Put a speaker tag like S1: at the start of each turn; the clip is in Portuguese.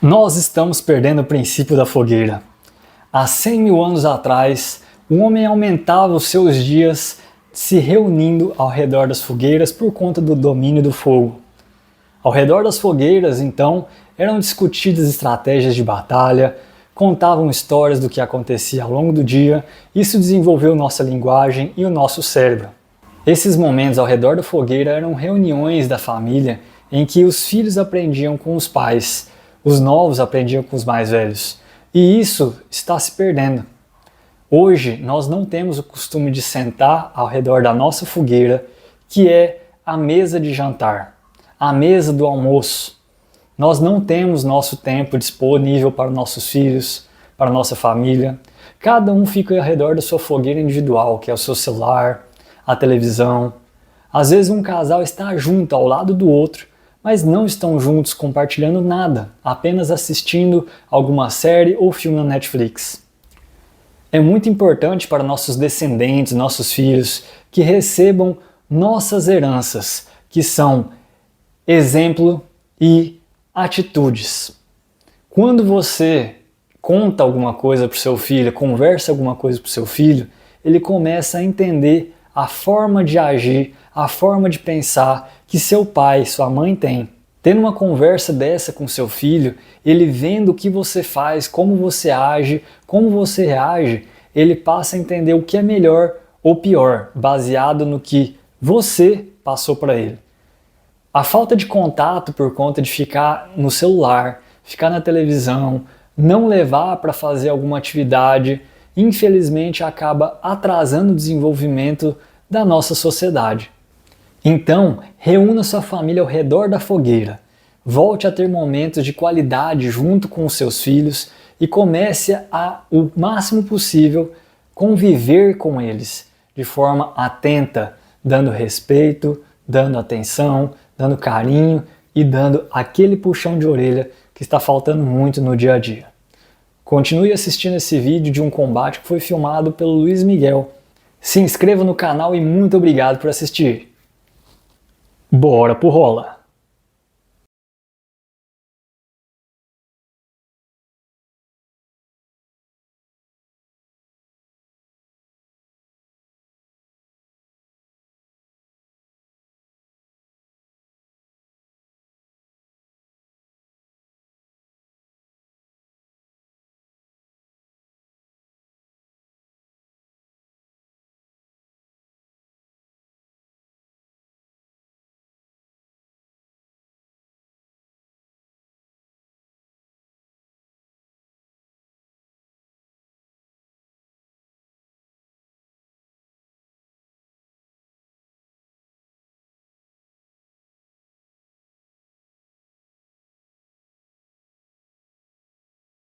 S1: Nós estamos perdendo o princípio da fogueira. Há 100 mil anos atrás, o homem aumentava os seus dias se reunindo ao redor das fogueiras por conta do domínio do fogo. Ao redor das fogueiras, então, eram discutidas estratégias de batalha, contavam histórias do que acontecia ao longo do dia. Isso desenvolveu nossa linguagem e o nosso cérebro. Esses momentos ao redor da fogueira eram reuniões da família em que os filhos aprendiam com os pais, os novos aprendiam com os mais velhos. E isso está se perdendo. Hoje nós não temos o costume de sentar ao redor da nossa fogueira, que é a mesa de jantar, a mesa do almoço. Nós não temos nosso tempo disponível para nossos filhos, para a nossa família. Cada um fica ao redor da sua fogueira individual, que é o seu celular, a televisão. Às vezes um casal está junto ao lado do outro, mas não estão juntos compartilhando nada, apenas assistindo alguma série ou filme na Netflix. É muito importante para nossos descendentes, nossos filhos, que recebam nossas heranças, que são exemplo e atitudes. Quando você conta alguma coisa para o seu filho, conversa alguma coisa para o seu filho, ele começa a entender a forma de agir, a forma de pensar que seu pai, sua mãe tem. Tendo uma conversa dessa com seu filho, ele vendo o que você faz, como você age, como você reage, ele passa a entender o que é melhor ou pior, baseado no que você passou para ele. A falta de contato por conta de ficar no celular, ficar na televisão, não levar para fazer alguma atividade, infelizmente acaba atrasando o desenvolvimento da nossa sociedade. Então, reúna sua família ao redor da fogueira, volte a ter momentos de qualidade junto com os seus filhos e comece a, o máximo possível, conviver com eles de forma atenta, dando respeito, dando atenção, dando carinho e dando aquele puxão de orelha que está faltando muito no dia a dia. Continue assistindo esse vídeo de um combate que foi filmado pelo Luiz Miguel. Se inscreva no canal e muito obrigado por assistir. Bora pro rola!